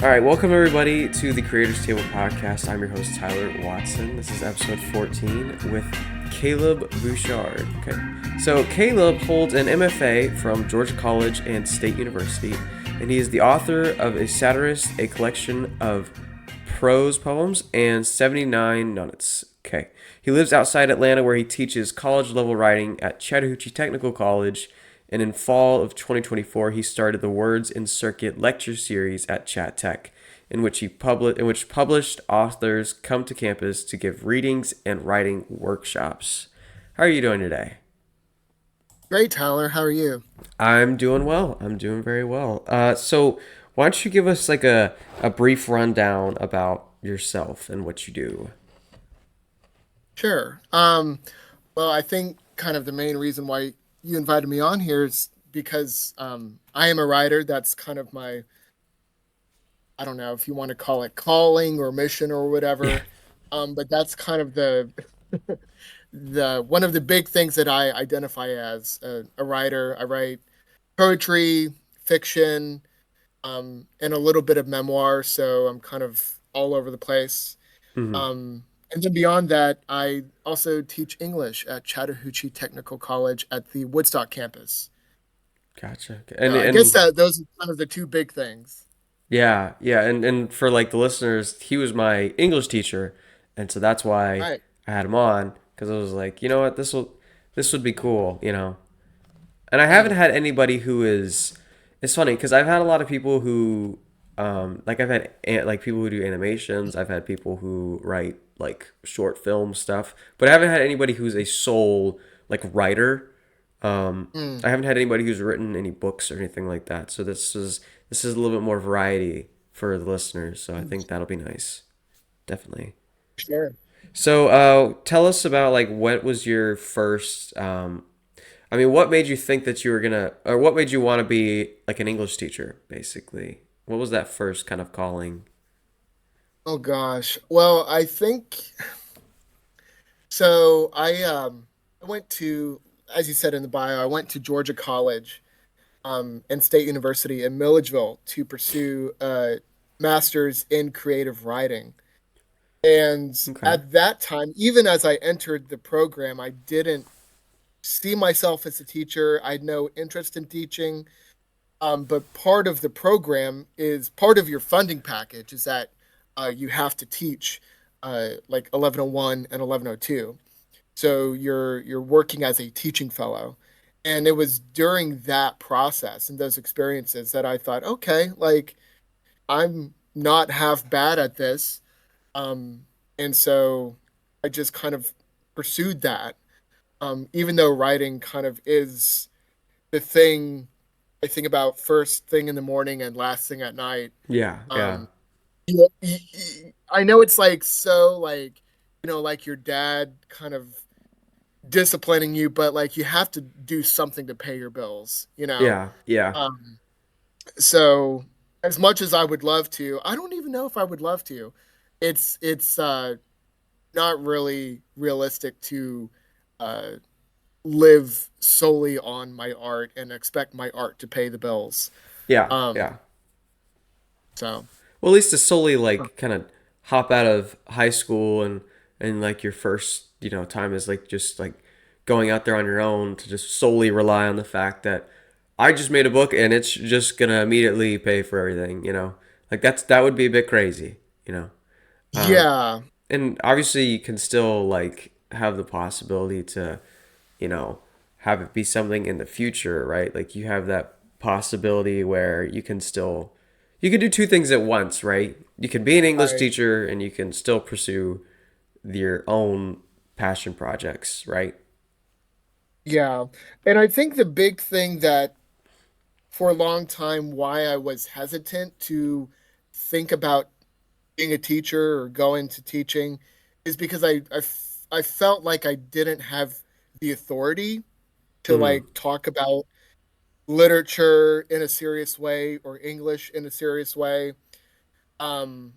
All right, welcome everybody to the Creators Table podcast. I'm your host Tyler Watson. This is episode 14 with Caleb Bouchard. Okay, so Caleb holds an MFA from Georgia College and State University, and he is the author of A Satirist, a collection of prose poems, and 79 Nunnets. Okay, he lives outside Atlanta where he teaches college level writing at Chattahoochee Technical College, and in fall of 2024 he started the Words in Circuit lecture series at Chat Tech, in which published authors come to campus to give readings and writing workshops. How are you doing today? Great, Tyler. How are you? I'm doing well. I'm doing very well. So why don't you give us like a brief rundown about yourself and what you do? Sure. Well, I think kind of the main reason why you invited me on here is because I am a writer. That's kind of my, I don't know if you want to call it calling or mission or Yeah. whatever. But that's kind of the one of the big things that I identify as a writer. I write poetry, fiction, and a little bit of memoir. So I'm kind of all over the place. Hmm. And then beyond that, I also teach English at Chattahoochee Technical College at the Woodstock campus. Gotcha. So I guess And that those are kind of the two big things. yeah, yeah, and for like the listeners, he was my English teacher, and so that's why Right. I had him on because I was like, you know what, this would be cool, you know. And I haven't Right. had anybody who is. It's funny because I've had a lot of people who, like I've had like people who do animations. I've had people who write like short film stuff, but I haven't had anybody who's a sole like writer. Mm, I haven't had anybody who's written any books or anything like that. So this is a little bit more variety for the listeners. So I think that'll be nice, definitely. sure. So tell us about like what was your first I mean, what made you think that you were gonna, or what made you want to be like an English teacher, basically? What was that first kind of calling? Oh gosh. Well, I think so. I went to, as you said in the bio, I went to Georgia College and State University in Milledgeville to pursue a master's in creative writing. And Okay. at that time, even as I entered the program, I didn't see myself as a teacher. I had no interest in teaching. But part of the program is part of your funding package is that you have to teach like 1101 and 1102. So you're working as a teaching fellow. And it was during that process and those experiences that I thought, okay, like I'm not half bad at this. And so I just kind of pursued that. Even though writing kind of is the thing I think about first thing in the morning and last thing at night. Yeah, yeah, Um, I know it's like so like like your dad kind of disciplining you, but like you have to do something to pay your bills. yeah, yeah, Um, so as much as I would love to, I don't even know if I would love to. It's not really realistic to uh live solely on my art and expect my art to pay the bills. yeah, Um, yeah. so Well, at least to solely like kind of hop out of high school and like your first time is like just like going out there on your own to just solely rely on the fact that I just made a book and it's just gonna immediately pay for everything. Like that would be a bit crazy. You know. Uh, yeah, and obviously you can still like have the possibility to you know have it be something in the future, right? Like you have that possibility where you can do two things at once, right? You can be an English I teacher and you can still pursue your own passion projects, right? yeah. And I think the big thing that for a long time why I was hesitant to think about being a teacher or go into teaching is because I felt like I didn't have the authority to Mm-hmm. like talk about literature in a serious way or English in a serious way. Um,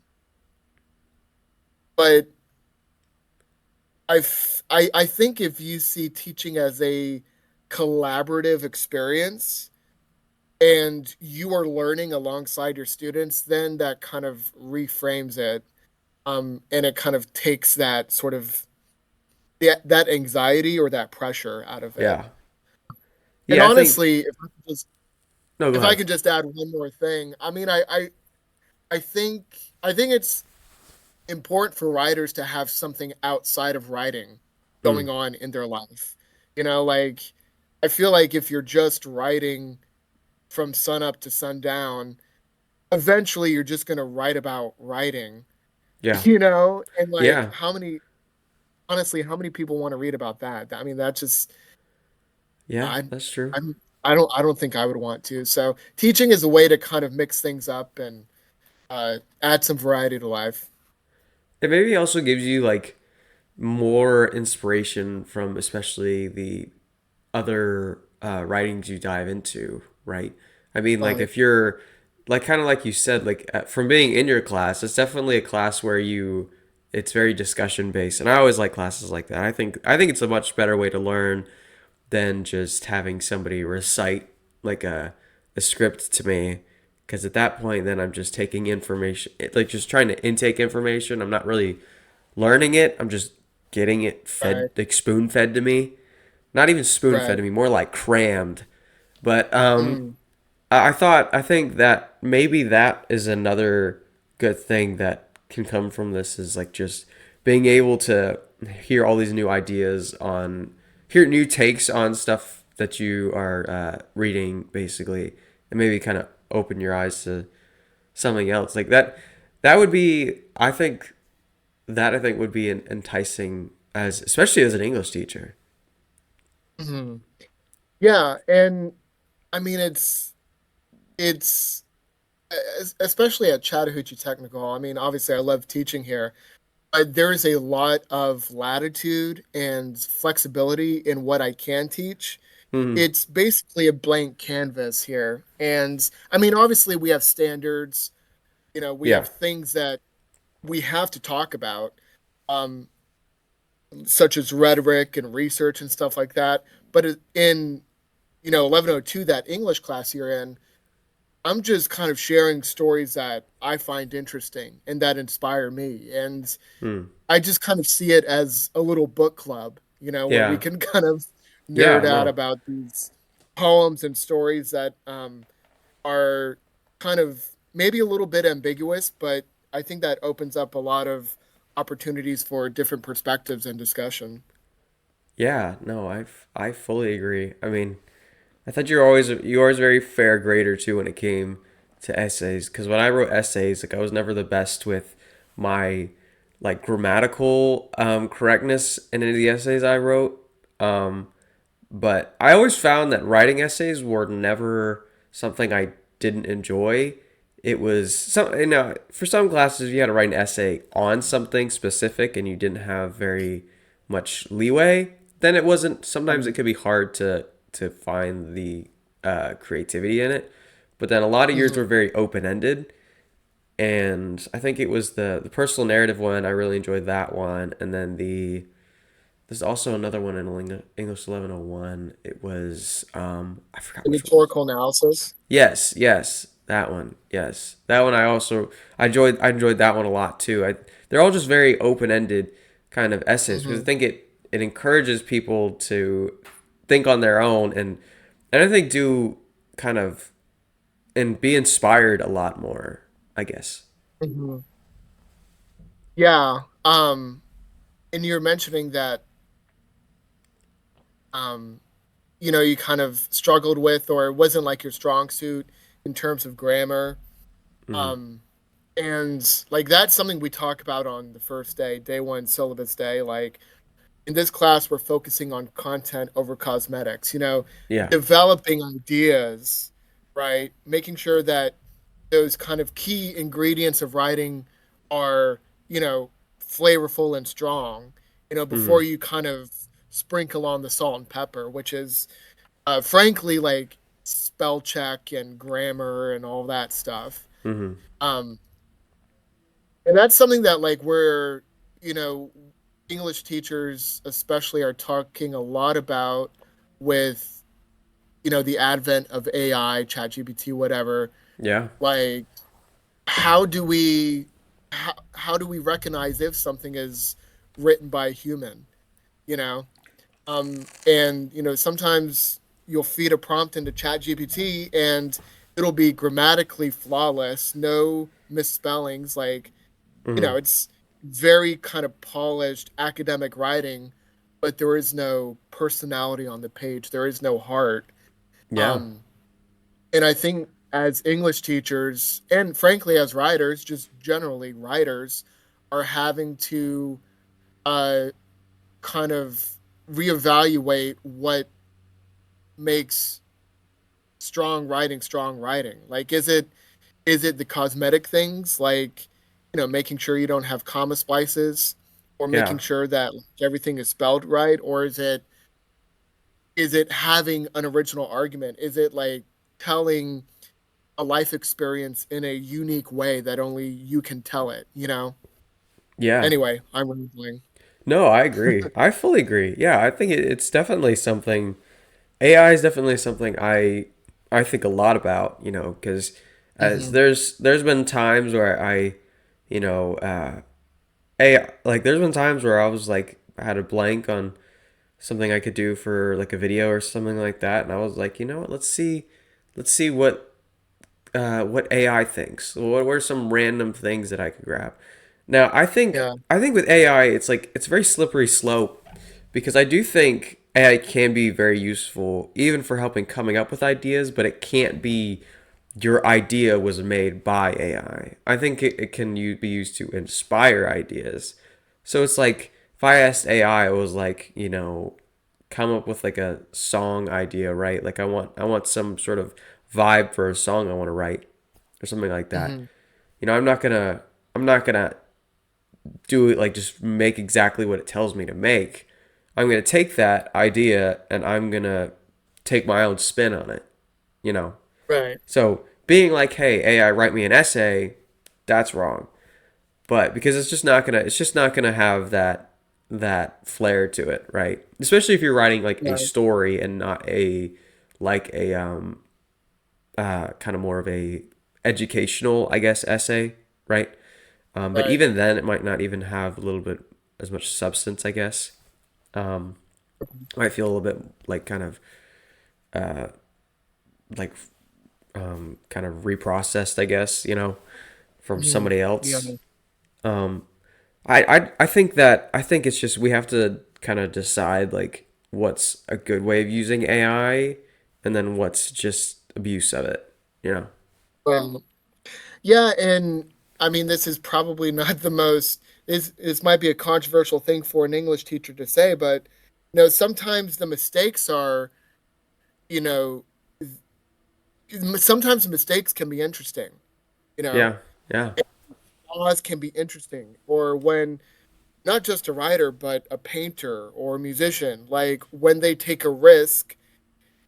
but I think if you see teaching as a collaborative experience, and you are learning alongside your students, then that kind of reframes it. And it kind of takes that sort of that anxiety or that pressure out of it. Yeah. And Yeah, I think honestly, no, go if I ahead. could just add one more thing, I mean, I think it's important for writers to have something outside of writing Mm, going on in their life. Like I feel like if you're just writing from sun up to sundown, eventually you're just going to write about writing, yeah. and like Yeah. honestly, how many people want to read about that? I mean, that just Yeah, I that's true. I'm I don't think I would want to. So teaching is a way to kind of mix things up and add some variety to life. It maybe also gives you like more inspiration from especially the other writings you dive into, right? I mean, like Right, if you're like kind of like you said, like from being in your class, it's definitely a class where it's very discussion based, and I always like classes like that. I think it's a much better way to learn than just having somebody recite like a script to me, because at that point then I'm just taking information, like just trying to intake information. I'm not really learning it. I'm just getting it fed, right, like spoon fed to me. Not even spoon fed right. to me, more like crammed. But Mm, I think that maybe that is another good thing that can come from this, is like just being able to hear all these new ideas on, hear new takes on stuff that you are reading, basically, and maybe kind of open your eyes to something else like that. That would be, I think would be enticing, as especially as an English teacher. mhm. Yeah, and I mean it's especially at Chattahoochee Technical. I mean, obviously, I love teaching here, but there is a lot of latitude and flexibility in what I can teach. Hmm. It's basically a blank canvas here, and I mean, obviously, we have standards. We Yeah. have things that we have to talk about, um, such as rhetoric and research and stuff like that. But in 1102, that English class you're in, I'm just kind of sharing stories that I find interesting and that inspire me. And Hmm. I just kind of see it as a little book club, where we Yeah. can kind of Yeah. nerd out No. about these poems and stories that are kind of maybe a little bit ambiguous, but I think that opens up a lot of opportunities for different perspectives and discussion. Yeah. No. I fully agree. I mean, I thought you were always a very fair grader too when it came to essays. Because when I wrote essays, like I was never the best with my like grammatical correctness in any of the essays I wrote. Um, but I always found that writing essays were never something I didn't enjoy. It was for some classes you had to write an essay on something specific and you didn't have very much leeway. Then it wasn't. Sometimes it Um, could be hard to find the creativity in it. But then a lot of yours mhm. were very open ended, and I think it was the personal narrative one. I really enjoyed that one, and then there's also another one in English 1101. It was I forgot which one it was. Rhetorical analysis. Yes, yes, that one. Yes, that one. I enjoyed that one a lot too. They're all just very open ended kind of essays, because I Hmm. think it encourages people to think on their own, and I think do kind of and be inspired a lot more, I guess. Hmm. Yeah. And you're mentioning that um, you kind of struggled with, or it wasn't like your strong suit in terms of grammar. Mm, Um, and like that's something we talk about on the first day, day one, syllabus day. Like in this class, we're focusing on content over cosmetics, yeah. developing ideas, right? Making sure that those kind of key ingredients of writing are, flavorful and strong, before Mm, you kind of sprinkle on the salt and pepper, which is, frankly, like spell check and grammar and all that stuff. mm-hmm. Um, and that's something that, like, we're, you know, English teachers especially are talking a lot about with the advent of AI, ChatGPT, whatever, Yeah. like how do we how do we recognize if something is written by a human, you know? And sometimes you'll feed a prompt into ChatGPT and it'll be grammatically flawless, no misspellings, like, Hmm. it's very kind of polished academic writing, but there is no personality on the page. There is no heart. Yeah. Um, and I think as English teachers and frankly as writers, just generally writers, are having to uh, kind of reevaluate what makes strong writing. Like, is it the cosmetic things, like making sure you don't have comma splices, or Yeah. making sure that everything is spelled right, or is it having an original argument? Is it like telling a life experience in a unique way that only you can tell it? Yeah. Anyway, I'm rambling. No, I agree. I fully agree. Yeah, I think it's definitely something. AI is definitely something I think a lot about. Because as Hmm. there's been times where I, you know, like there's been times where I was like I had a blank on something I could do for like a video or something like that, and I was like, you know what, let's see what AI thinks. What are some random things that I could grab? Now, Yeah. I think with AI, it's like it's a very slippery slope because I do think AI can be very useful even for helping coming up with ideas, but it can't be your idea was made by AI. I think it can be used to inspire ideas. So it's like if I asked AI, I was like, come up with like a song idea, right? Like I want some sort of vibe for a song I want to write or something like that. Hmm. I'm not gonna do it like just make exactly what it tells me to make. I'm gonna take that idea and I'm gonna take my own spin on it. You know. Right. So being like, hey, AI, write me an essay, that's wrong. But because it's just not gonna have that flair to it, right? Especially if you're writing like a Right. story and not a like a kind of more of a educational, I guess, essay, right? But Right. even then, it might not even have a little bit as much substance, I guess. Um, might feel a little bit like kind of like kind of reprocessed, I guess, from Hmm. somebody Yeah. else. Um, I think it's just we have to kind of decide like what's a good way of using AI and then what's just abuse of it. You know? Well, yeah, and I mean, this is probably not the most this might be a controversial thing for an English teacher to say, but sometimes the mistakes are, you know, sometimes the mistakes can be interesting, you know, Yeah, yeah, flaws can be interesting, or when not just a writer, but a painter or a musician, like when they take a risk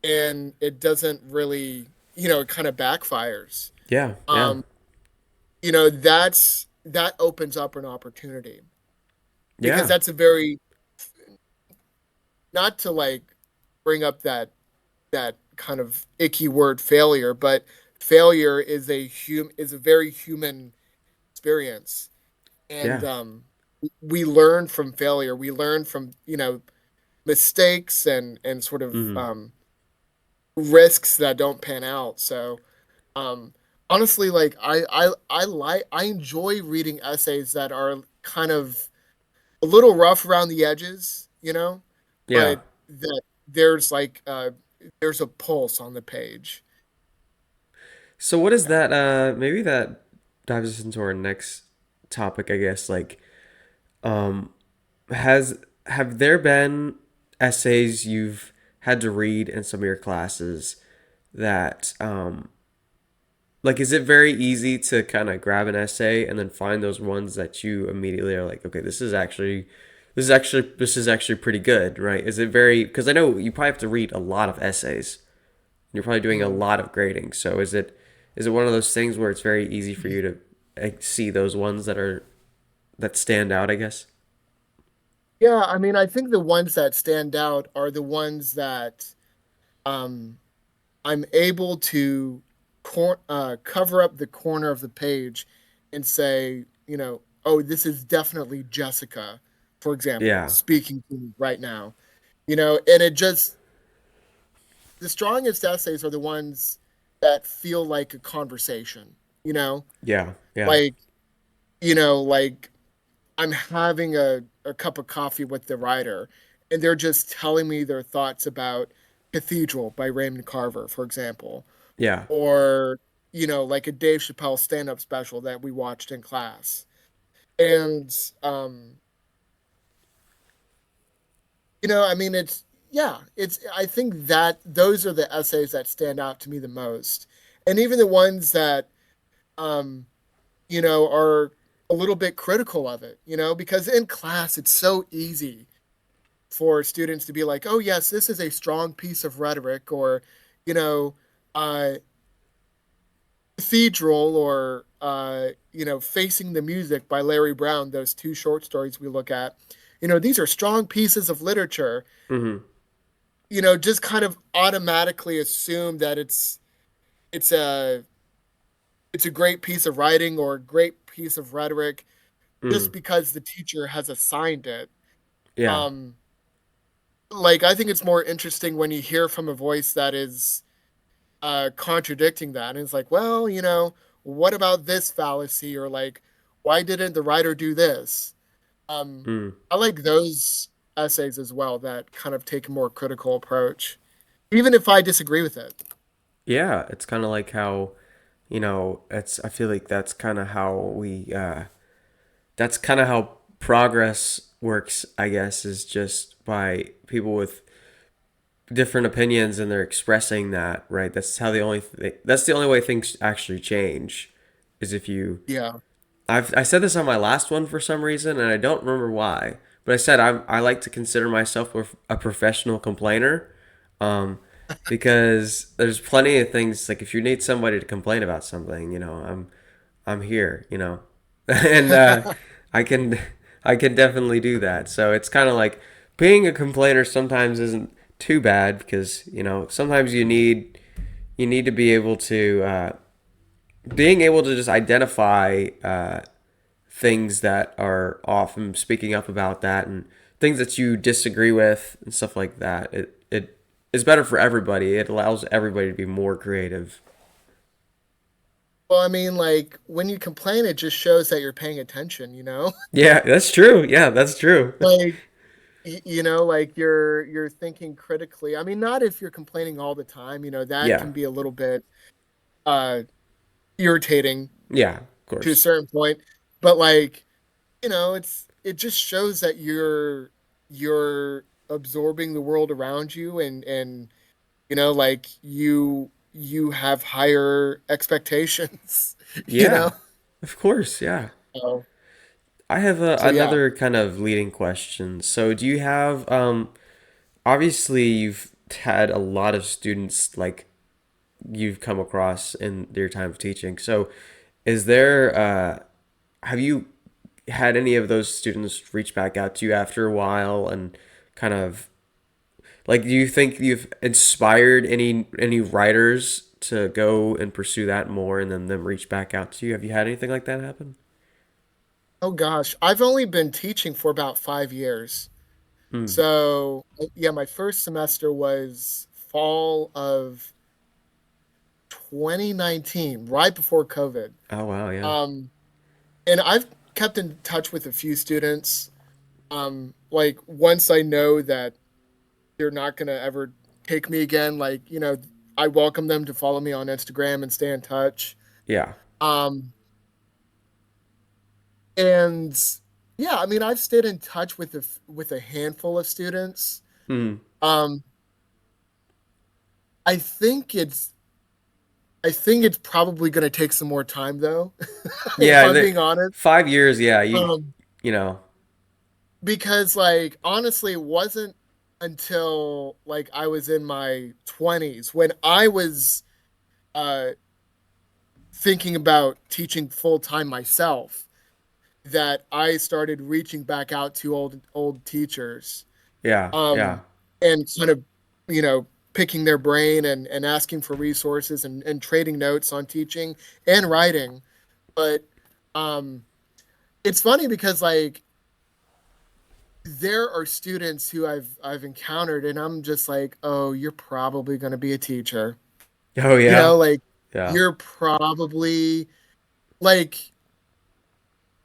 and it doesn't really, it kind of backfires. yeah, yeah, Um, that opens up an opportunity, because yeah, that's a very, not to like bring up that kind of icky word failure, but failure is a very human experience. And yeah. we learn from failure. We learn from mistakes and sort of Hmm. risks that don't pan out. So um honestly, like I enjoy reading essays that are kind of a little rough around the edges, Yeah. but that there's like there's a pulse on the page. So what is Yeah. that? Maybe that dives us into our next topic, I guess. Like, um, has have there been essays you've had to read in some of your classes that like is it very easy to kind of grab an essay and then find those ones that you immediately are like, okay, this is actually pretty good, right? Is it very, because I know you probably have to read a lot of essays. You're probably doing a Mhm. lot of grading. So is it one of those things where it's very easy for you to see those ones that stand out, I guess? Yeah, I mean, I think the ones that stand out are the ones that um I'm able to cover up the corner of the page and say, oh, this is definitely Jessica, for example, Yeah. speaking to me right now. And it just, the strongest essays are the ones that feel like a conversation, you know, Yeah. Yeah. like, like I'm having a cup of coffee with the writer and they're just telling me their thoughts about Cathedral by Raymond Carver, for example, Yeah. or like a Dave Chappelle stand-up special that we watched in class. And I mean it's yeah, it's I think that those are the essays that stand out to me the most. And even the ones that um are a little bit critical of it, because in class it's so easy for students to be like, "Oh yes, this is a strong piece of rhetoric," or you know, uh Cathedral or Facing the Music by Larry Brown, those two short stories we look at, these are strong pieces of literature, Hmm. just kind of automatically assume that it's a it's a great piece of writing or a great piece of rhetoric just Mm. because the teacher has assigned it. Yeah. Um like I think it's more interesting when you hear from a voice that is contradicting that. And it's like, well, what about this fallacy? Or like, why didn't the writer do this? Mm. I like those essays as well that kind of take a more critical approach, even if I disagree with it. Yeah. It's kind of like how, it's, I feel like that's kind of how progress works, I guess, is just by people with different opinions and they're expressing that, right? That's the only way things actually change is if you Yeah. I said this on my last one for some reason, and I don't remember why. But I said I like to consider myself a professional complainer, um, because there's plenty of things like if you need somebody to complain about something, I'm here, and I can I can definitely do that. So it's kind of like being a complainer sometimes isn't too bad because sometimes you need to be able to being able to just identify things that are off and speaking up about that and things that you disagree with and stuff like that. It is better for everybody. It allows everybody to be more creative. Well, I mean, like when you complain, it just shows that you're paying attention, Yeah, that's true. Yeah, that's true. like like you're thinking critically. I mean, not if you're complaining all the time, that Yeah. can be a little bit uh irritating Yeah, of to a course. certain point, but like it just shows that you're absorbing the world around you, and like you have higher expectations. you know Yeah, of course. Yeah. so, I have so yeah. another kind of leading question. So, do you have obviously you've had a lot of students like you've come across in your time of teaching. So, is there have you had any of those students reach back out to you after a while and kind of like do you think you've inspired any writers to go and pursue that more and then them reach back out to you? Have you had anything like that happen? Oh gosh, I've only been teaching for about 5 years. Hmm. So yeah, my first semester was fall of 2019, right before COVID. Oh wow, yeah. um and I've kept in touch with a few students. Like once I know that they're not gonna ever take me again, like, I welcome them to follow me on Instagram and stay in touch. Yeah. Um, and yeah, I mean, I've stayed in touch with a handful of students. Hmm. Um, I think it's I think it's probably gonna take some more time though, if Yeah, I'm being honest. 5 years, yeah, Um, you know. because like honestly, it wasn't until like I was in my 20s when I was uh thinking about teaching full time myself that I started reaching back out to old teachers, Yeah, yeah. um, and kind of, you know, picking their brain and asking for resources and trading notes on teaching and writing. But um, it's funny because like there are students who I've encountered and I'm just like, oh, you're probably going to be a teacher. Oh You yeah. know, like Yeah. you're probably like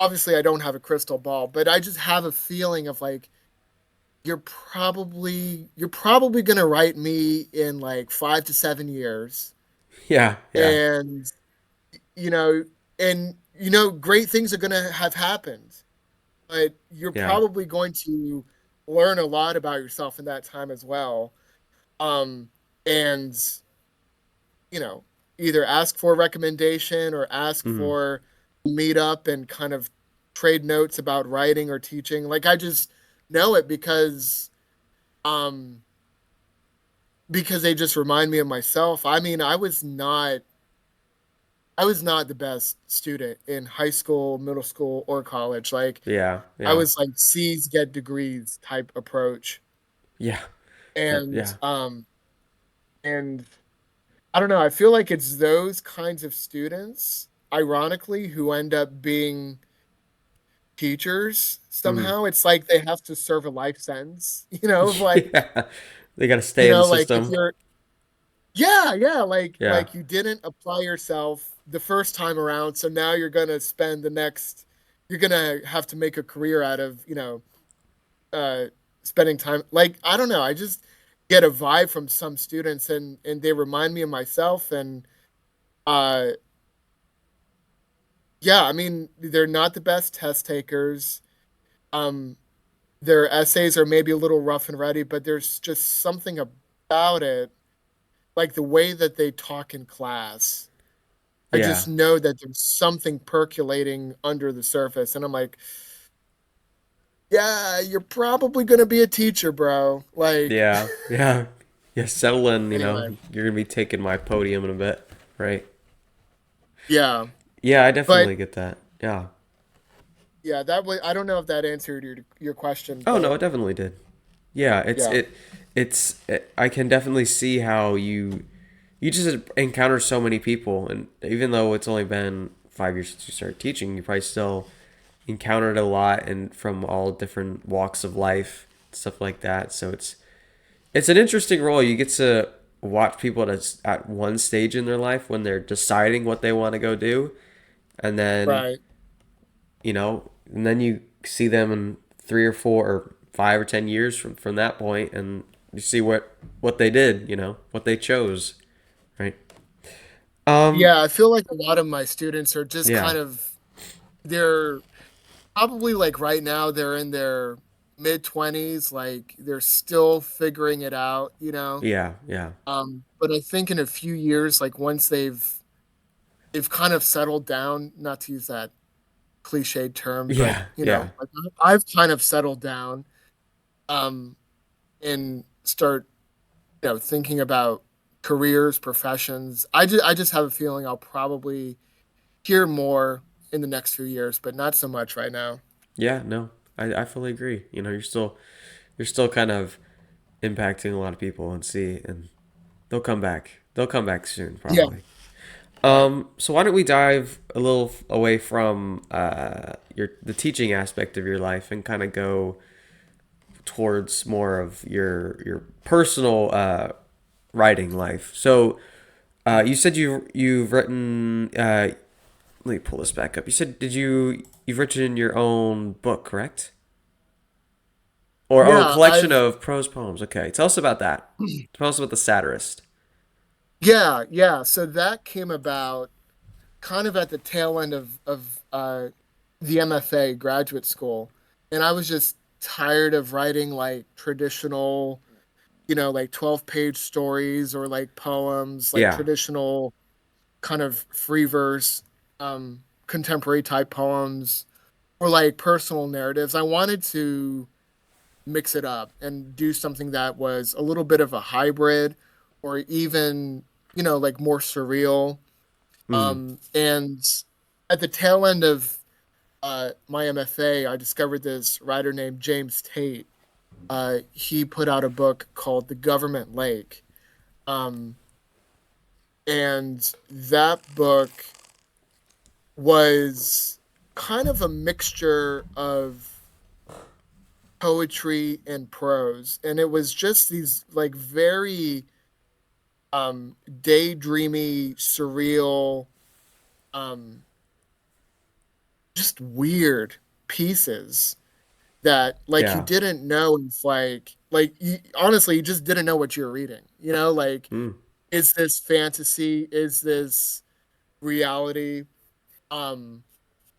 obviously I don't have a crystal ball, but I just have a feeling of like you're probably going to write me in like 5 to 7 years. Yeah. Yeah. And you know, and great things are going to have happened, but you're Yeah. probably going to learn a lot about yourself in that time as well. Um, and you know, either ask for a recommendation or ask Mm. for meet up and kind of trade notes about writing or teaching. Like I just know it um because they just remind me of myself. I mean, I was not the best student in high school, middle school, or college. Like Yeah. I Yeah. was like C's get degrees type approach. Yeah. And Yeah. and I don't know, I feel like it's those kinds of students, ironically, who end up being teachers Mm. somehow. It's like they have to serve a life sentence, of like, Yeah. They got to stay in the like if system. you're yeah, yeah, like Yeah. you didn't apply yourself the first time around, so now you're gonna have to make a career out of, uh spending time. Like, I don't know, I just get a vibe from some students and they remind me of myself and uh yeah, I mean, they're not the best test takers. Um their essays are maybe a little rough and ready, but there's just something about it, like the way that they talk in class. I Yeah. just know that there's something percolating under the surface. And I'm like, yeah, you're probably going to be a teacher, bro. Like, Yeah. Yeah. Yeah. Settle in. anyway, You're gonna be taking my podium in a bit, right? yeah. Yeah. I But definitely get that. Yeah. yeah, that was, I don't know if that answered your question, Oh no, but it definitely did. Yeah. yeah, I can definitely see how you just encounter so many people, and even though it's only been 5 years since you started teaching, you probably still encountered a lot and from all different walks of life, stuff like that. So it's an interesting role. You get to watch people at one stage in their life when they're deciding what they want to go do, and then right. and then you see them in 3 or 4 or 5 or 10 years from that point, and you see what they did, what they chose, right? Um, Yeah, I feel like a lot of my students are just yeah, they're probably like right now they're in their mid 20s, like they're still figuring it out. yeah, yeah, But I think in a few years, like once they've kind of settled down, not to use that cliched term, but yeah, yeah, like I've kind of settled down, um, and start, thinking about careers, professions. I just have a feeling I'll probably hear more in the next few years, but not so much right now. yeah. No, I fully agree. You're still kind of impacting a lot of people, and they'll come back. They'll come back soon, Yeah, probably. right. So why don't we dive a little away from the teaching aspect of your life and kind of go towards more of your personal writing life. So you said you've written. Let me pull this back up. You said you've written your own book, correct? Or Yeah, collection I've of prose poems. Okay, tell us about that. Tell us about the satirist. yeah, yeah. So that came about kind of at the tail end of the MFA graduate school, and I was just tired of writing like traditional, like 12-page stories or like poems, like Yeah. traditional kind of free verse, contemporary type poems or like personal narratives. I wanted to mix it up and do something that was a little bit of a hybrid or even, like more surreal. Mm. And at the tail end of my MFA, I discovered this writer named James Tate. He put out a book called The Government Lake. Um, and that book was kind of a mixture of poetry and prose. And it was just these like very daydreamy, surreal, um, just weird pieces that like you Yeah. didn't know if like you, honestly you just didn't know what you were reading, you know, like Mm. is this fantasy, is this reality? um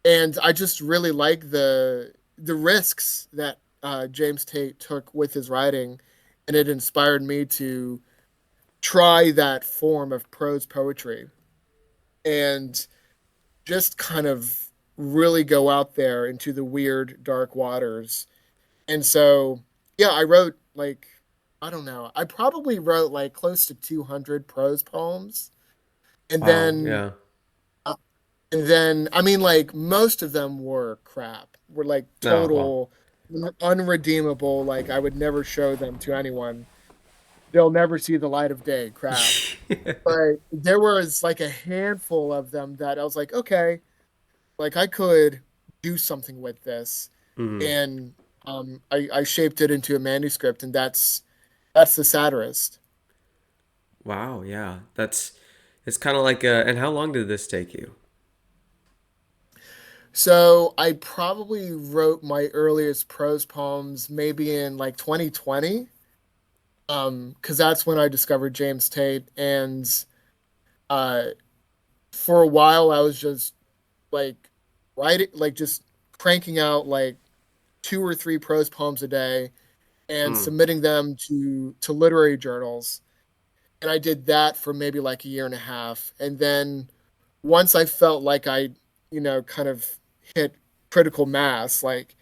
and I just really like the risks that James Tate took with his writing, and it inspired me to try that form of prose poetry and just kind of really go out there into the weird dark waters. And so, yeah, I wrote like, I don't know, I probably wrote like close to 200 prose poems. And Wow. then, Yeah. uh, and then, I mean, like most of them were crap, were like Oh, well. total unredeemable. Like I would never show them to anyone. They'll never see the light of day, crap. But there was like a handful of them that I was like, okay, like I could do something with this. Mm. And I shaped it into a manuscript, and that's the satirist. Wow. Yeah. It's kind of like and how long did this take you? So I probably wrote my earliest prose poems maybe in like 2020, because that's when I discovered James Tate. And uh, for a while, I was just like writing, like just cranking out like two or three prose poems a day and Mm. submitting them to literary journals. And I did that for maybe like a year and a half. And then once I felt like I, kind of hit critical mass, like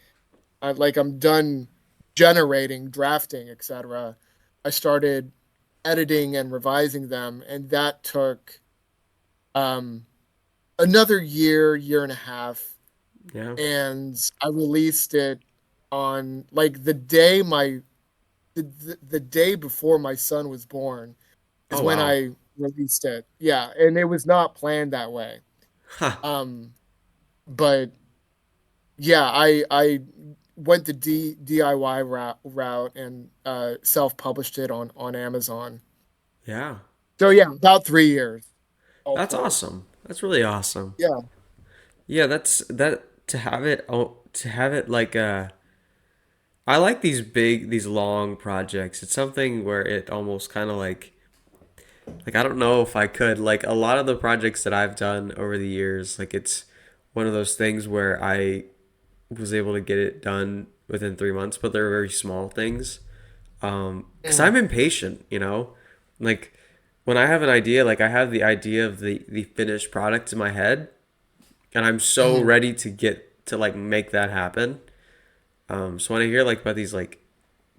I'm done generating, drafting, etc., I started editing and revising them, and that took um, another year and a half. Yeah. And I released it on like the day before my son was born is Oh, when wow. I released it. Yeah, and it was not planned that way. Huh. Um, but yeah, I went the DIY route and self published it on Amazon. Yeah. So yeah, about 3 years all That's told. awesome. That's really awesome. Yeah. Yeah, that's that to have it to have it like I like these long projects. It's something where it almost kind of like I don't know if I could like a lot of the projects that I've done over the years, like it's one of those things where I was able to get it done within 3 months, but they're very small things. Because Mm, I'm impatient, you know, like when I have an idea, like I have the idea of the finished product in my head, and I'm so mhm. ready to get to like make that happen. So when I hear like about these like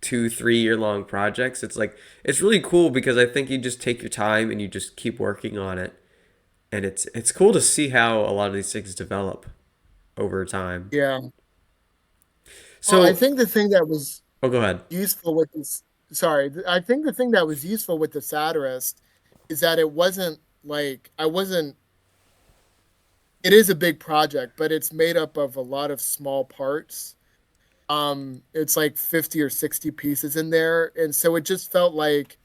2 3 year long projects, it's like it's really cool because I think you just take your time and you just keep working on it, and it's cool to see how a lot of these things develop over time. Yeah. Well, I So, think the thing that was oh, go ahead. useful with this, sorry, I think the thing that was useful with the satirist is that it wasn't like I wasn't. It is a big project, but it's made up of a lot of small parts. It's like 50 or 60 pieces in there, and so it just felt like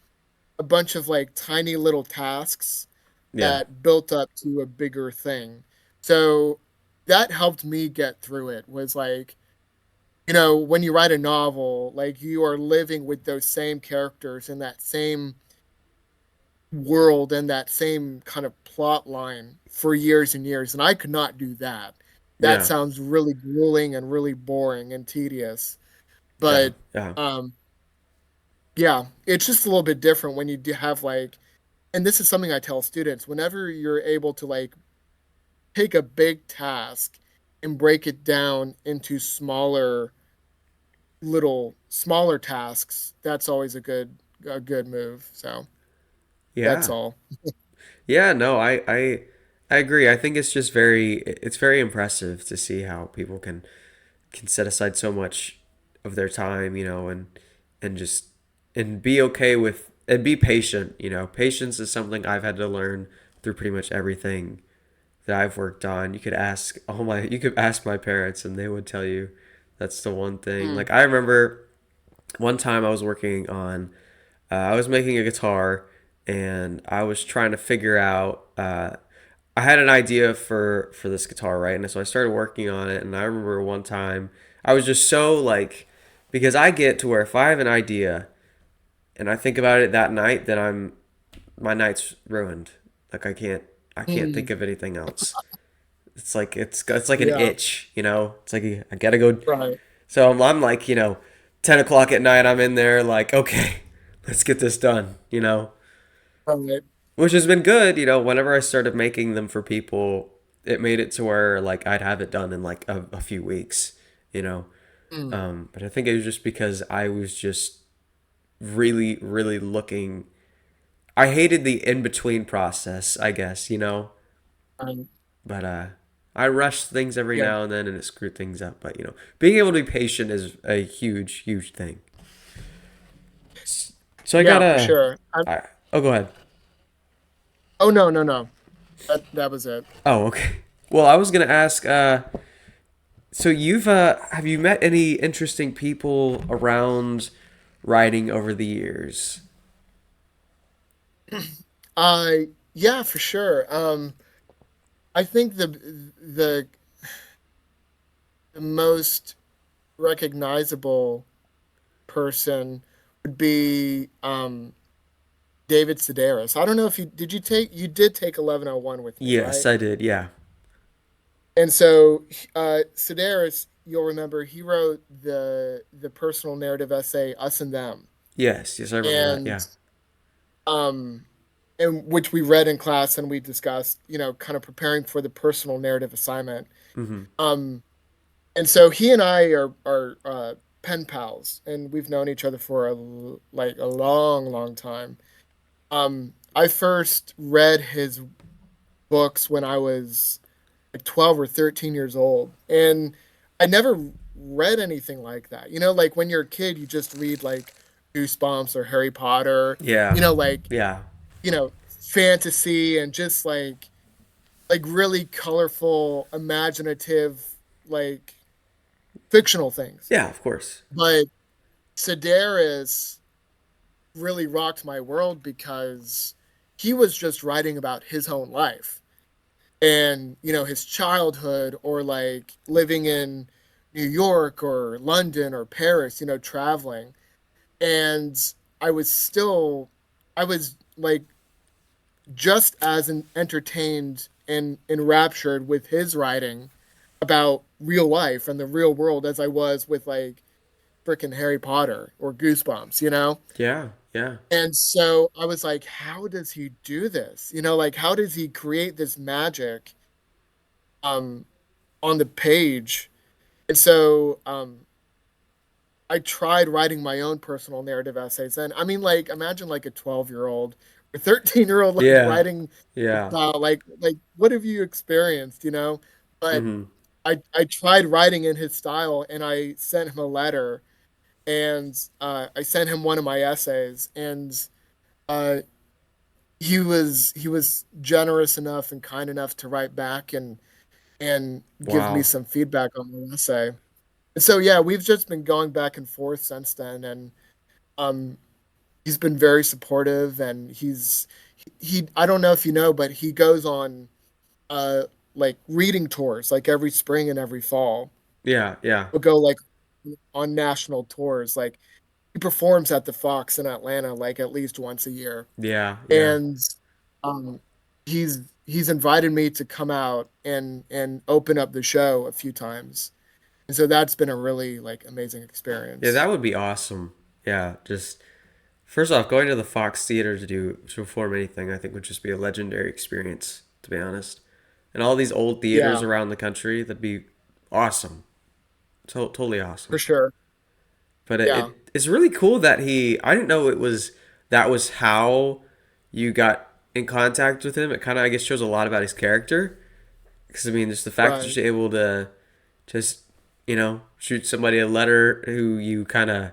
a bunch of like tiny little tasks Yeah, that built up to a bigger thing. So that helped me get through it. Was like, when you write a novel, like you are living with those same characters in that same world and that same kind of plot line for years and years, and I could not do that. That yeah, sounds really grueling and really boring and tedious. yeah, But yeah, um yeah, it's just a little bit different when you do have like, and this is something I tell students, whenever you're able to like take a big task and break it down into smaller tasks, that's always a good move. So that's yeah, all. yeah. No, I agree. I think it's very impressive to see how people can set aside so much of their time, you know, and just and be okay with and be patient. You know, patience is something I've had to learn through pretty much everything that I've worked on. You could ask my parents, and they would tell you that's the one thing. Mm, Like I remember one time I was working on, I was making a guitar, and I was trying to figure out. I had an idea for this guitar, right? And so I started working on it, and I remember one time I was just so like, because I get to where if I have an idea and I think about it that night, then my night's ruined. Like I can't think mm, of anything else. It's like an yeah, itch, you know. It's like I gotta go. right. So I'm like, 10 o'clock at night. I'm in there like, okay, let's get this done, Right. which has been good. Whenever I started making them for people, it made it to where like I'd have it done in like a few weeks, you know. Mm, But I think it was just because I was just really, really looking. I hated the in between process, I guess, right. but I rush things every Yeah. now and then and it screwed things up. But being able to be patient is a huge, huge thing. So I Yeah, for gotta. sure. Oh, go ahead. Oh, no, no, no. That was it. Oh, okay. Well, I was gonna ask. So have you met any interesting people around writing over the years? Uh, yeah, for sure. I think the most recognizable person would be David Sedaris. I don't know if you did take 1101 with me, Yes, right? I did. Yeah. And so Sedaris, you'll remember he wrote the personal narrative essay Us and Them. Yes. Yes, I remember that. And Yeah. um and which we read in class and we discussed, kind of preparing for the personal narrative assignment. Mm-hmm. Um and so he and I are pen pals and we've known each other for a long, long time. I first read his books when I was like 12 or 13 years old. And I never read anything like that. Like when you're a kid, you just read like Goosebumps or Harry Potter, Yeah. like, Yeah. fantasy and just like really colorful, imaginative, like fictional things. Yeah. Of course. But Sedaris really rocked my world because he was just writing about his own life and his childhood or like living in New York or London or Paris, traveling. And I was like just as entertained and enraptured with his writing about real life and the real world as I was with like freaking Harry Potter or Goosebumps. Yeah. Yeah. And so I was like, how does he do this? Like how does he create this magic um on the page? And so I tried writing my own personal narrative essays. And I mean, like, imagine like a 12-year-old or 13-year-old like Yeah. writing a Yeah. style. Like what have you experienced? But Mm-hmm. I tried writing in his style and I sent him a letter and I sent him one of my essays and uh, he was generous enough and kind enough to write back and give me Wow. some feedback on the essay. And so yeah, we've just been going back and forth since then, and um, he's been very supportive, and he I don't know if you know, but he goes on uh like reading tours like every spring and every fall. Yeah. Yeah. He'll go like on national tours. Like he performs at the Fox in Atlanta like at least once a year. Yeah. Yeah. And um he's invited me to come out and open up the show a few times. And so that's been a really like amazing Yeah. experience. That would be awesome. Yeah. Just first off, going to the Fox Theater to perform anything, I think would just be a legendary experience. To be honest, and all these old theaters Yeah, around the country, that'd be awesome. Totally for awesome. sure. But Yeah, it's really cool that I didn't know that was how you got in contact with him. It kind of, I guess, shows a lot about his character. Because, I mean, just the fact that right. you're able to just, shoot somebody a letter who you kind of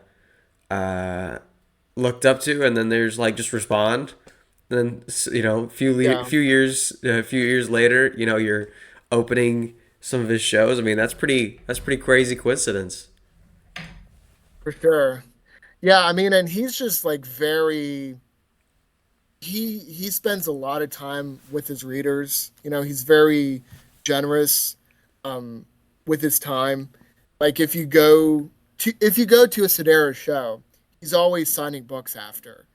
uh, looked up to, and then there's like just respond. Then Yeah, a few years later, you're opening some of his shows. I mean, that's pretty crazy coincidence. for sure. Yeah, I mean, and he's just like very he spends a lot of time with his readers. He's very generous um with his time. Like if you go to a Sedaris show, he's always signing books after.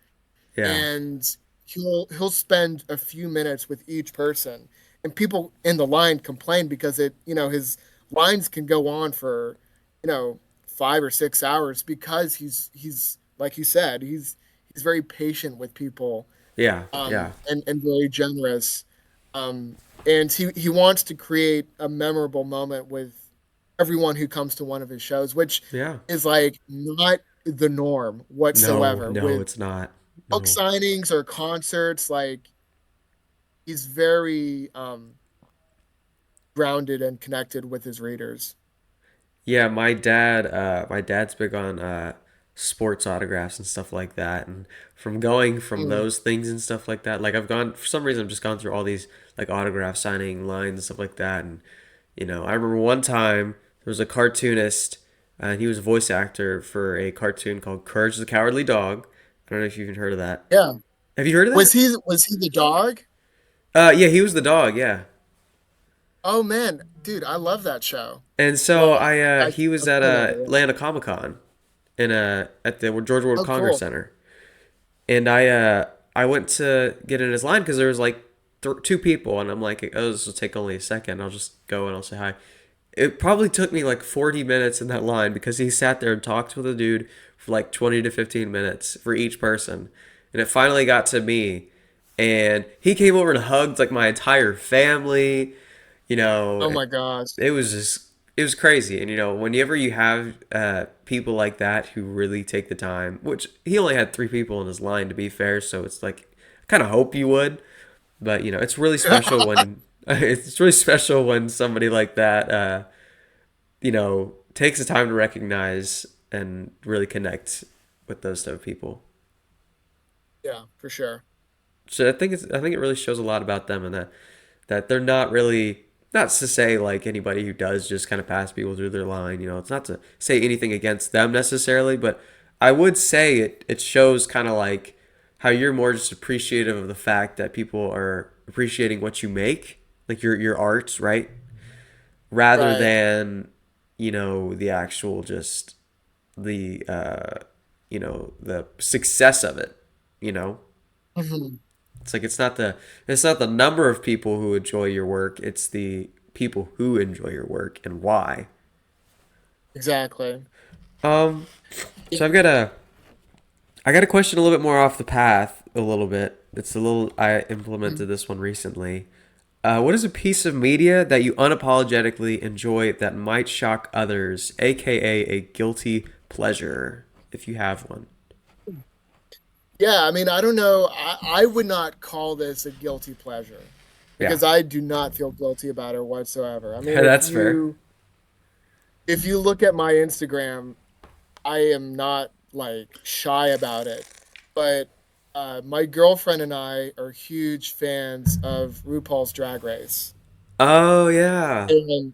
Yeah, And he'll spend a few minutes with each person. And people in the line complain because his lines can go on for, 5 or 6 hours because he's like you said, he's very patient with people, yeah, yeah, and very generous. Um, and he wants to create a memorable moment with everyone who comes to one of his shows, which yeah. is like not the norm No, whatsoever no, with it's not. book No. signings or concerts. Like he's very grounded and connected with his readers. Yeah, my dad's big on sports autographs and stuff like that. And from going from Mm, those things and stuff like that, like I've gone for some reason I've just gone through all these like autograph signing lines and stuff like that. And I remember one time there was a cartoonist, and he was a voice actor for a cartoon called Courage the Cowardly Dog. I don't know if you've even heard of that. yeah. Have you heard of Was that? he the dog? Yeah, he was the dog. Yeah. Oh man, dude, I love that show. And so Well, he was I've at seen it. Yeah. Atlanta Comic Con at the George World Oh, Congress cool. Center, and I went to get in his line because there was like two people, and I'm like, oh, this will take only a second. I'll just go and I'll say hi. It probably took me like 40 minutes in that line because he sat there and talked with a dude for like 20 to 15 minutes for each person, and it finally got to me, and he came over and hugged like my entire family. Oh It, my gosh. it was just it was crazy. And whenever you have people like that who really take the time, which he only had three people in his line to be fair, so it's like I kind of hope you would, but it's really special when it's really special when somebody like that takes the time to recognize and really connect with those type of people. Yeah, for sure. So I think it really shows a lot about them, and that they're not really, not to say like anybody who does just kind of pass people through their line, it's not to say anything against them necessarily, but I would say it shows kind of like how you're more just appreciative of the fact that people are appreciating what you make, like your art, right? Rather Right. than the actual just the the success of it, you know Mhm. it's like it's not the number of people who enjoy your work, it's the people who enjoy your work and why. Exactly. Um so I got a question a little bit more off the path a little bit. It's a little I implemented this one recently. What is a piece of media that you unapologetically enjoy that might shock others, aka a guilty pleasure, if you have one? Yeah, I mean, I don't know. I would not call this a guilty pleasure Yeah. because I do not feel guilty about it whatsoever. I mean, That's fair. if you look at my Instagram, I am not like shy about it. But my girlfriend and I are huge fans of RuPaul's Drag Race. Oh yeah. And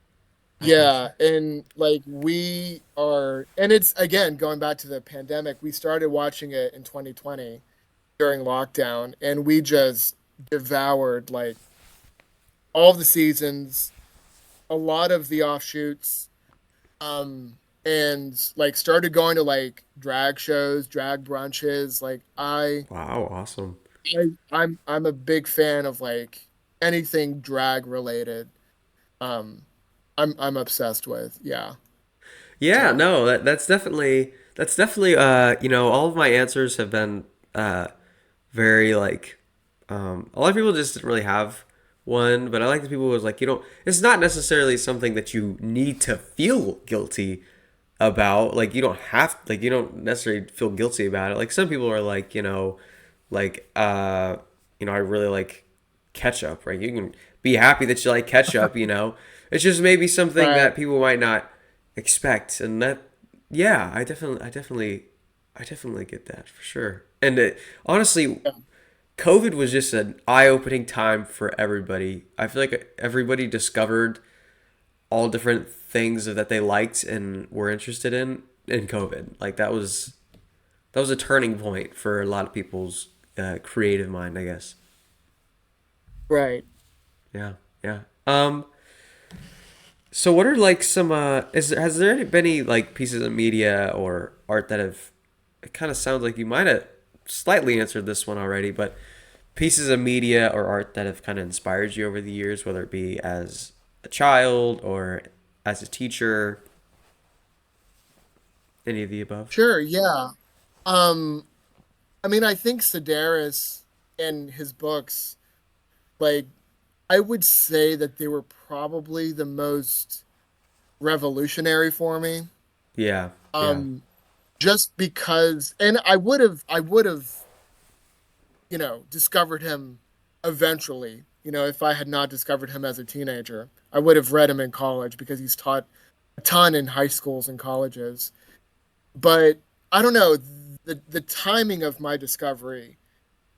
yeah, and like we are, and it's again going back to the pandemic, we started watching it in 2020 during lockdown, and we just devoured like all the seasons, a lot of the offshoots, and like started going to like drag shows, drag brunches. Like Wow, awesome. I'm a big fan of like anything drag related. Um, I'm obsessed with. Yeah. Yeah, So no, that's definitely all of my answers have been uh very like a lot of people just didn't really have one, but I like the people who was like, it's not necessarily something that you need to feel guilty about. Like you don't necessarily feel guilty about it. Like some people are like, like I really like ketchup, right? You can be happy that you like ketchup. It's just maybe something right. that people might not expect, and that, yeah, I definitely I definitely get that for sure. And honestly, COVID was just an eye-opening time for everybody. I feel like everybody discovered all different things that they liked and were interested in COVID. Like that was a turning point for a lot of people's creative mind, I guess. Right. Yeah, yeah. So what are like some has there been any like pieces of media or art that have, it kind of sounds like you might have slightly answered this one already, but pieces of media or art that have kind of inspired you over the years, whether it be as a child or as a teacher, any of the above? Sure, yeah. Um, I mean, I think Sedaris and his books, like, I would say that they were probably the most revolutionary for me. Yeah, yeah, Um, just because, and I would have, discovered him eventually. If I had not discovered him as a teenager, I would have read him in college because he's taught a ton in high schools and colleges. But I don't know, the timing of my discovery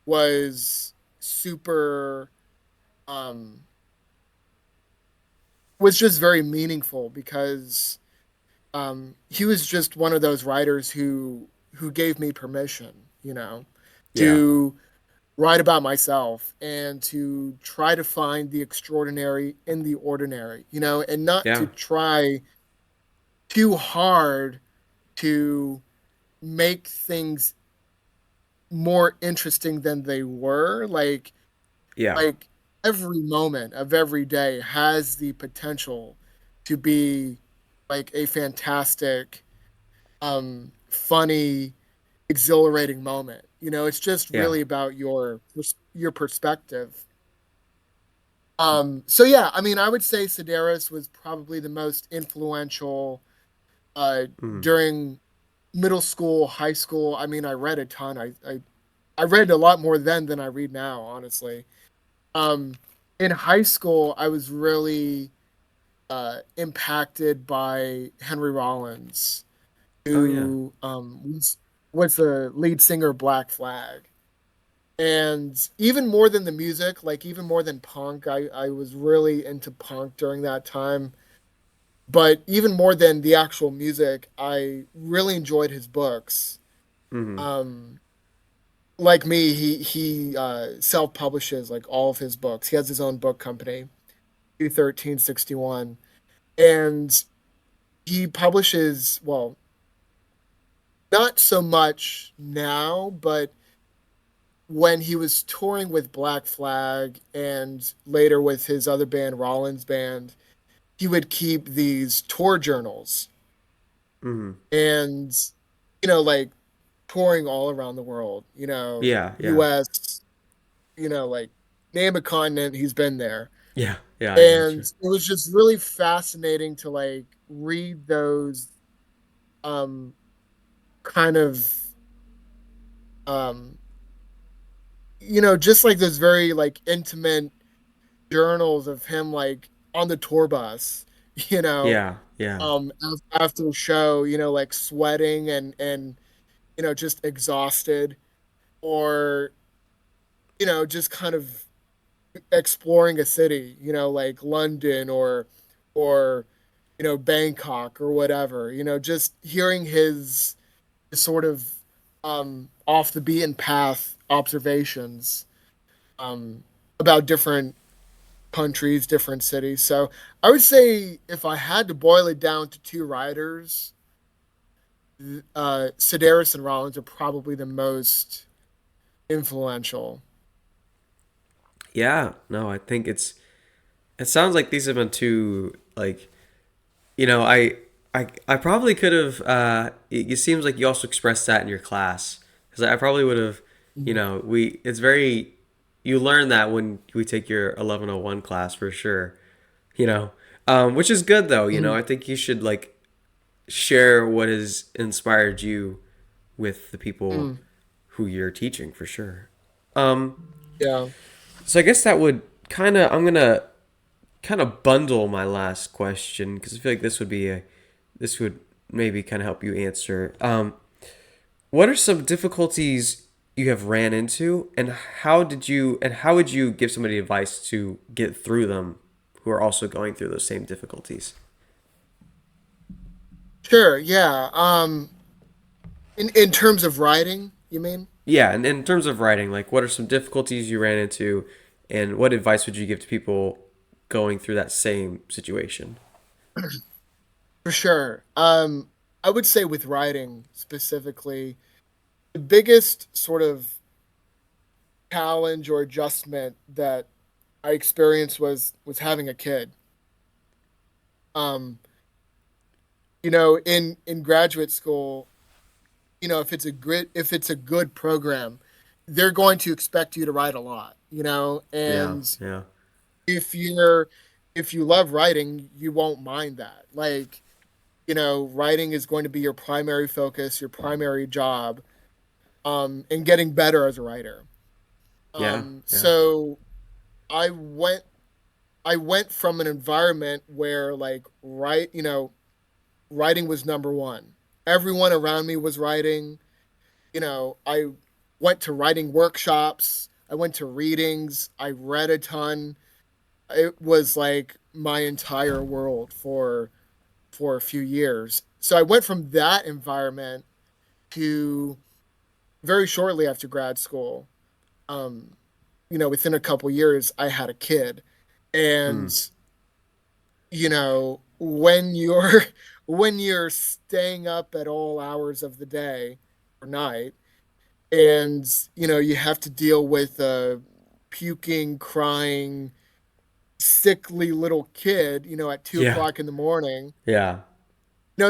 was super um was just very meaningful because he was just one of those writers who gave me permission, yeah, to write about myself and to try to find the extraordinary in the ordinary, and not to yeah, try too hard to make things more interesting than they were. yeah, Like every moment of every day has the potential to be like a fantastic, funny, exhilarating moment. It's just yeah. really about your perspective. So yeah, I mean, I would say Sedaris was probably the most influential uh, Mm. during middle school, high school. I mean, I read a ton. I read a lot more then than I read now, honestly. Um, in high school, I was really impacted by Henry Rollins, Oh yeah. who was the lead singer of Black Flag. And even more than the music, like even more than punk, I was really into punk during that time. But even more than the actual music, I really enjoyed his books. Mm-hmm. Um, like me, he self publishes like all of his books. He has his own book company, 1361, and he publishes, well, not so much now, but when he was touring with Black Flag and later with his other band, Rollins Band, he would keep these tour journals Mm-hmm. and, like touring all around the world, Yeah, yeah, US, like name a continent, he's been there. yeah, yeah. I got And you. it was just really fascinating to like read those um kind of um just like those very like intimate journals of him like on the tour bus, you know, Yeah, yeah, after the show, like sweating and just exhausted, or just kind of exploring a city, like London or Bangkok or whatever, just hearing his sort of off the beaten path observations um about different countries, different cities. So I would say if I had to boil it down to two writers, Sedaris and Rollins are probably the most influential. yeah. No, I think it sounds like these have been two like, I probably could have. It seems like you also expressed that in your class because I probably would have. We it's very you learn that when we take your 1101 class for sure. You know, which is good though. Mhm. I think you should like share what has inspired you with the people Mm, who you're teaching for sure. Um, yeah. so I guess that would I'm gonna kind of bundle my last question because I feel like this would maybe kind of help you answer. what are some difficulties you have ran into, and how would you give somebody advice to get through them who are also going through those same difficulties? Sure, yeah. In terms of writing, you mean? Yeah, and in terms of writing, like what are some difficulties you ran into, and what advice would you give to people going through that same situation? For sure. I would say with writing specifically, the biggest sort of challenge or adjustment that I experienced was having a kid. Um, in graduate school, if it's a good program, they're going to expect you to write a lot, Yeah, and yeah, if you're if you love writing, you won't mind that. Like, writing is going to be your primary focus, your primary job, and getting better as a writer. yeah, yeah, So I went I went from an environment where like writing was number one. Everyone around me was writing. I went to writing workshops. I went to readings. I read a ton. It was like my entire world for a few years. So I went from that environment to very shortly after grad school. Um, within a couple years, I had a kid, and mm, when you're when you're staying up at all hours of the day or night, and you have to deal with a puking, crying, sickly little kid, at two yeah, o'clock in the morning. yeah,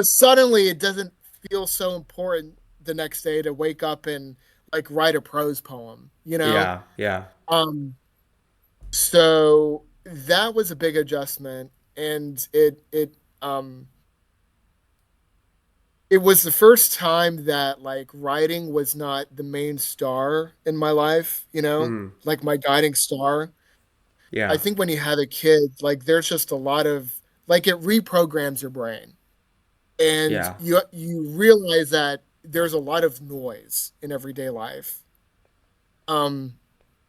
Suddenly it doesn't feel so important the next day to wake up and like write a prose poem. yeah, yeah. Um, so that was a big adjustment, and it was the first time that like writing was not the main star in my life, Mm, like my guiding star. I yeah, think when you have a kid, like there's just a lot of like it reprograms your brain. And yeah, you realize that there's a lot of noise in everyday life. Um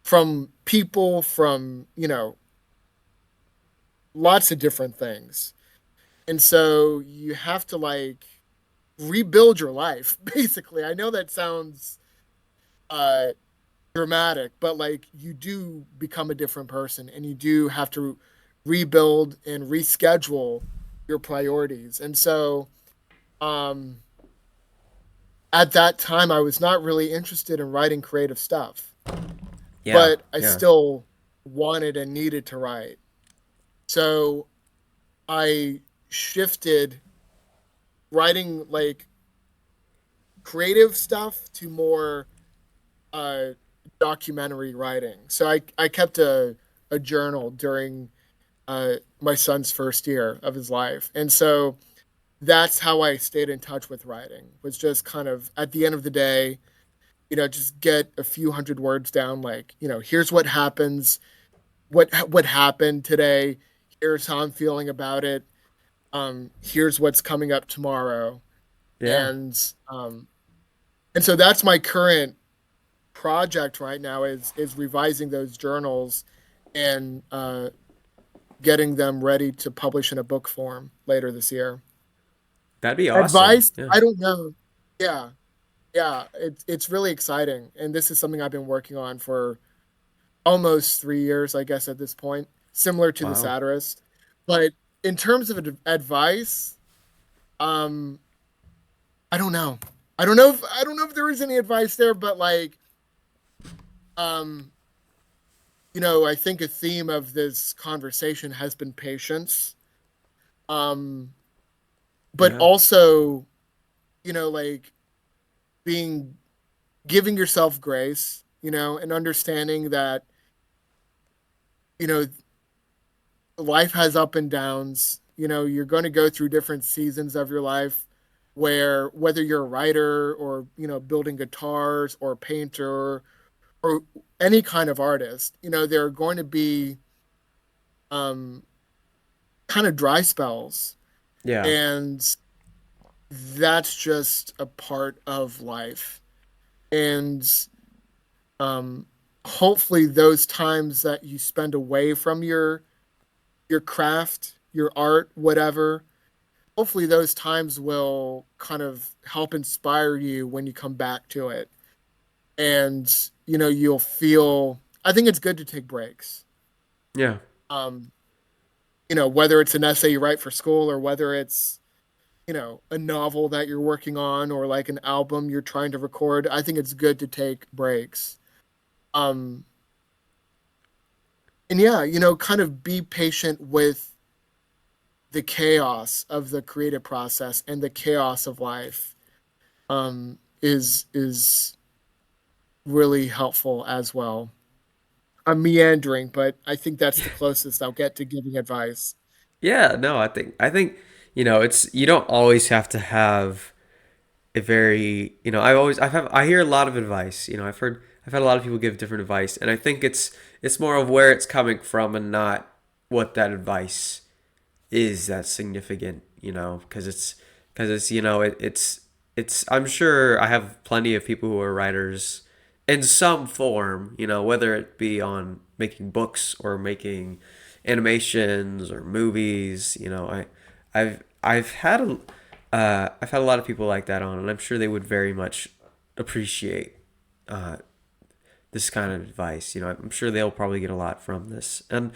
from people, from, lots of different things. And so you have to like rebuild your life basically. I know that sounds uh dramatic, but like you do become a different person, and you do have to rebuild and reschedule your priorities. And so um at that time I was not really interested in writing creative stuff, yeah, but I yeah, still wanted and needed to write. So I shifted writing like creative stuff to more uh documentary writing. So I kept a journal during my son's first year of his life. And so that's how I stayed in touch with writing, was just kind of at the end of the day, just get a few hundred words down, like, here's what happens, what happened today, here's how I'm feeling about it, here's what's coming up tomorrow. yeah. And so that's my current project right now, is revising those journals and getting them ready to publish in a book form later this year. That'd be awesome. Advice? Yeah. I don't know. Yeah, yeah, it's really exciting, and this is something I've been working on for almost 3 years, I guess, at this point, similar to the Wow. satirist. But in terms of advice, um, I don't know. I don't know if there is any advice there, but like, um, I think a theme of this conversation has been patience. Um, but Yeah. also, like being giving yourself grace, and understanding that, you know, life has up and downs. You're going to go through different seasons of your life where, whether you're a writer or, building guitars or a painter or any kind of artist, there are going to be um, kind of dry spells. Yeah. And that's just a part of life. And um, hopefully those times that you spend away from your craft, your art, whatever, hopefully those times will kind of help inspire you when you come back to it. And you'll feel, I think it's good to take breaks. Yeah. Um, whether it's an essay you write for school or whether it's a novel that you're working on or like an album you're trying to record, I think it's good to take breaks. Um, and yeah, kind of be patient with the chaos of the creative process and the chaos of life. Is really helpful as well. I'm meandering, but I think that's the closest I'll get to giving advice. Yeah, no, I think it's you don't always have to have a very, I hear a lot of advice. I've had a lot of people give different advice, and I think it's more of where it's coming from and not what that advice is that's significant, because it's it's I'm sure I have plenty of people who are writers in some form, whether it be on making books or making animations or movies. I've had a lot of people like that on, and I'm sure they would very much appreciate uh, this kind of advice. I'm sure they'll probably get a lot from this, and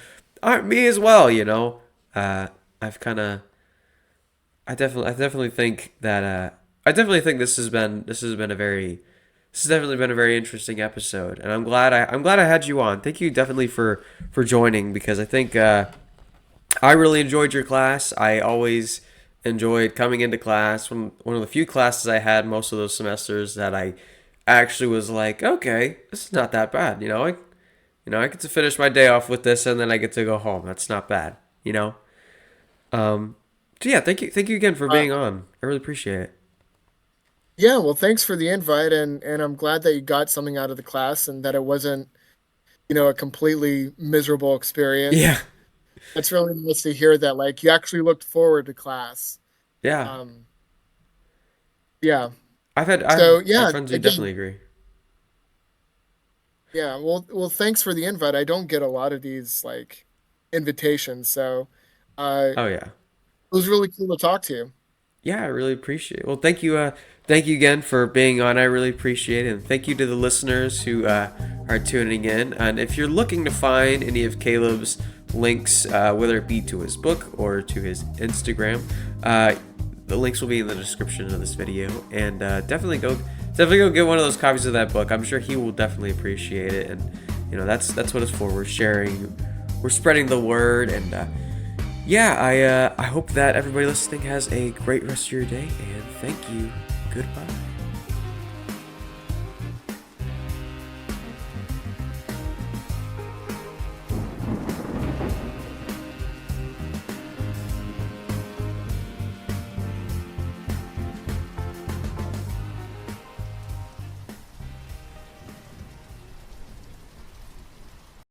me as well. I've kind of, I definitely think that, I definitely think this has definitely been a very interesting episode, and I'm glad I had you on. Thank you definitely for joining, because I think I really enjoyed your class. I always enjoyed coming into class. One of the few classes I had most of those semesters that I actually was like, okay, this is not that bad. I get to finish my day off with this, and then I get to go home. That's not bad. Um, so yeah, thank you again for Uh, being on. I really appreciate it. yeah, well, thanks for the invite, and I'm glad that you got something out of the class and that it wasn't, a completely miserable experience. Yeah, It's really nice to hear that, like, you actually looked forward to class. yeah. Um, yeah. I've So had yeah, friends who again, definitely agree. yeah. Well, thanks for the invite. I don't get a lot of these like invitations, so Oh yeah. it was really cool to talk to you. Yeah, I really appreciate it. Well, thank you again for being on. I really appreciate it. And thank you to the listeners who are tuning in. And if you're looking to find any of Caleb's links, whether it be to his book or to his Instagram, the links will be in the description of this video. And definitely go get one of those copies of that book. I'm sure he will definitely appreciate it. And that's what it's for. We're spreading the word, and yeah, I hope that everybody listening has a great rest of your day, and thank you. Goodbye.